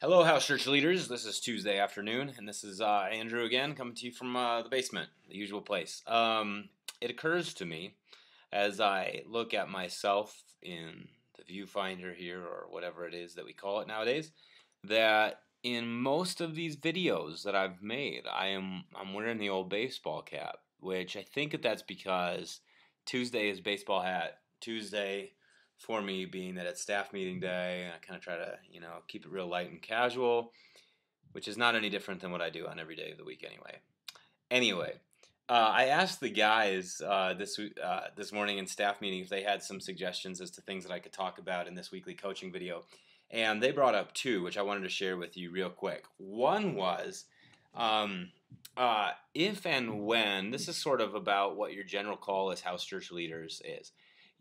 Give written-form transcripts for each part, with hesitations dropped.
Hello, house church leaders. This is Tuesday afternoon, and this is Andrew again, coming to you from the basement, the usual place. It occurs to me as I look at myself in the viewfinder here, or whatever it is that we call it nowadays, that in most of these videos that I've made, I'm wearing the old baseball cap, which I think that's because Tuesday is baseball hat Tuesday for me, being that it's staff meeting day, and I kind of try to, keep it real light and casual, which is not any different than what I do on every day of the week anyway. Anyway, I asked the guys this morning in staff meeting if they had some suggestions as to things that I could talk about in this weekly coaching video, and they brought up two, which I wanted to share with you real quick. One was if and when, this is sort of about what your general call as house church leaders is.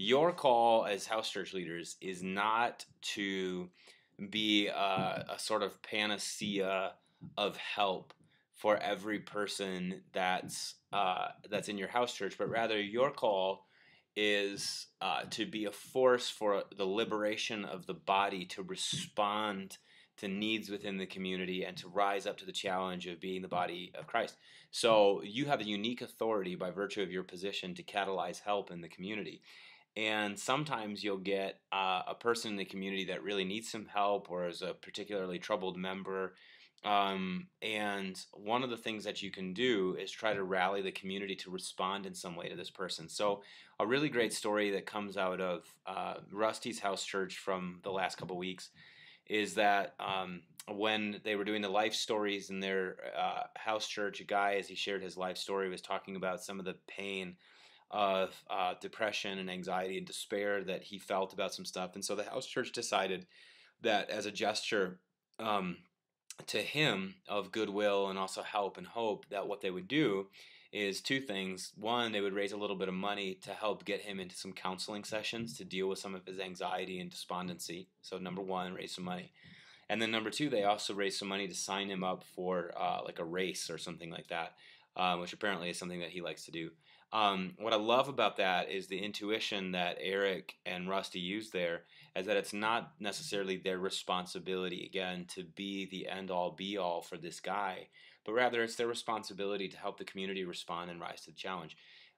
Your call as house church leaders is not to be a sort of panacea of help for every person that's in your house church, but rather your call is to be a force for the liberation of the body to respond to needs within the community and to rise up to the challenge of being the body of Christ. So you have a unique authority by virtue of your position to catalyze help in the community. And sometimes you'll get a person in the community that really needs some help or is a particularly troubled member. And one of the things that you can do is try to rally the community to respond in some way to this person. So a really great story that comes out of Rusty's house church from the last couple weeks is that when they were doing the life stories in their house church, a guy, as he shared his life story, was talking about some of the pain of depression and anxiety and despair that he felt about some stuff. And so the house church decided that as a gesture to him of goodwill and also help and hope, that what they would do is two things. One, they would raise a little bit of money to help get him into some counseling sessions to deal with some of his anxiety and despondency. So number one, raise some money. And then number two, they also raised some money to sign him up for like a race or something like that, which apparently is something that he likes to do. What I love about that is the intuition that Eric and Rusty use there, is that it's not necessarily their responsibility, again, to be the end-all, be-all for this guy, but rather it's their responsibility to help the community respond and rise to the challenge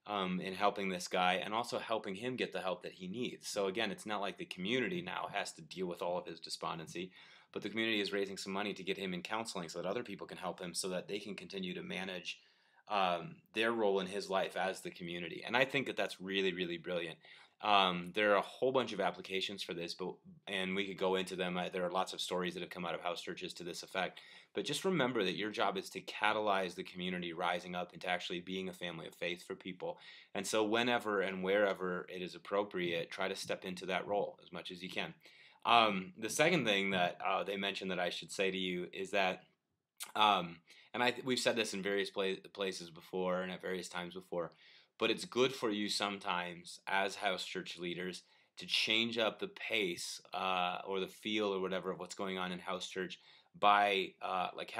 in helping this guy and also helping him get the help that he needs. So again, it's not like the community now has to deal with all of his despondency, but the community is raising some money to get him in counseling so that other people can help him so that they can continue to manage their role in his life as the community. And I think that that's really, really brilliant. There are a whole bunch of applications for this, and we could go into them. There are lots of stories that have come out of house churches to this effect. But just remember that your job is to catalyze the community rising up into actually being a family of faith for people. And so whenever and wherever it is appropriate, try to step into that role as much as you can. The second thing that they mentioned that I should say to you is that and we've said this in various places before and at various times before, but it's good for you sometimes as house church leaders to change up the pace or the feel or whatever of what's going on in house church by like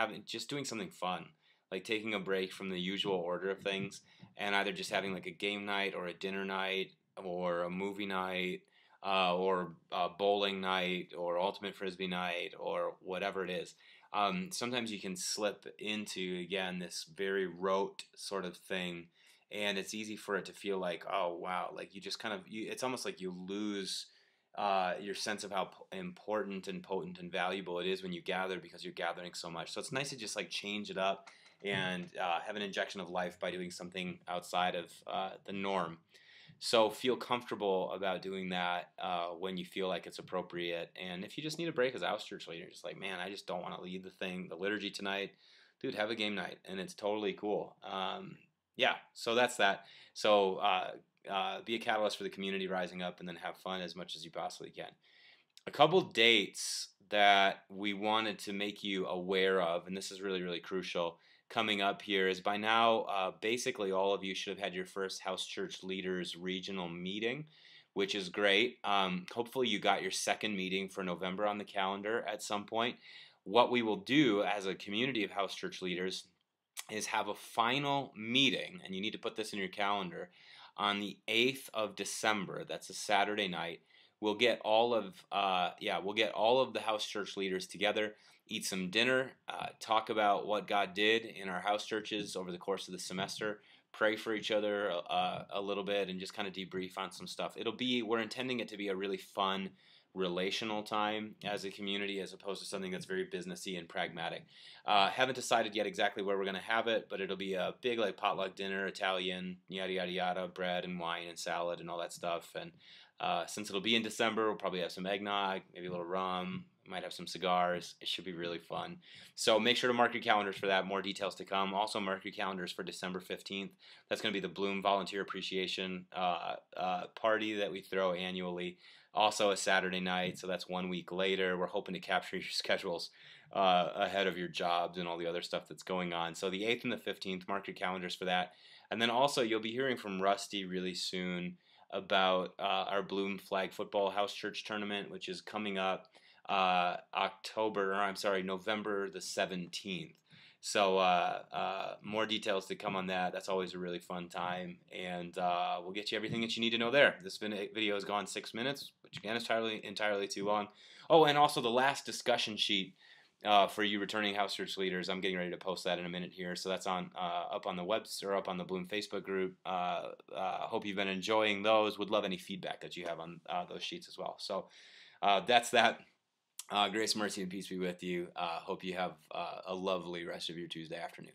doing something fun, like taking a break from the usual order of things and either just having like a game night or a dinner night or a movie night or a bowling night or ultimate frisbee night or whatever it is. Sometimes you can slip into, again, this very rote sort of thing, and it's easy for it to feel like, oh, wow, like you just it's almost like you lose your sense of how important and potent and valuable it is when you gather because you're gathering so much. So it's nice to just like change it up and have an injection of life by doing something outside of the norm. So feel comfortable about doing that when you feel like it's appropriate. And if you just need a break as a house church leader, just like, man, I just don't want to lead the liturgy tonight. Dude, have a game night, and it's totally cool. Yeah, so that's that. So be a catalyst for the community rising up and then have fun as much as you possibly can. A couple dates that we wanted to make you aware of, and this is really, really crucial, coming up here is by now, basically all of you should have had your first house church leaders regional meeting, which is great. Hopefully you got your second meeting for November on the calendar at some point. What we will do as a community of house church leaders is have a final meeting, and you need to put this in your calendar, on the 8th of December. That's a Saturday night, we'll get all of the house church leaders together, eat some dinner, talk about what God did in our house churches over the course of the semester, pray for each other a little bit, and just kind of debrief on some stuff. We're intending it to be a really fun relational time as a community, as opposed to something that's very businessy and pragmatic. Haven't decided yet exactly where we're going to have it, but it'll be a big like potluck dinner, Italian, yada yada yada, bread and wine and salad and all that stuff. And since it'll be in December, we'll probably have some eggnog, maybe a little rum. Might have some cigars. It should be really fun. So make sure to mark your calendars for that. More details to come. Also mark your calendars for December 15th. That's going to be the Bloom Volunteer Appreciation party that we throw annually. Also a Saturday night, so that's 1 week later. We're hoping to capture your schedules ahead of your jobs and all the other stuff that's going on. So the 8th and the 15th, mark your calendars for that. And then also you'll be hearing from Rusty really soon about our Bloom Flag Football House Church Tournament, which is coming up November the 17th. So more details to come on that. That's always a really fun time, and we'll get you everything that you need to know there. This video has gone 6 minutes, which again is entirely too long. Oh, and also the last discussion sheet for you returning house church leaders. I'm getting ready to post that in a minute here, so that's on up on the up on the Bloom Facebook group. Hope you've been enjoying those. Would love any feedback that you have on those sheets as well. So that's that. Grace, mercy, and peace be with you. Hope you have a lovely rest of your Tuesday afternoon.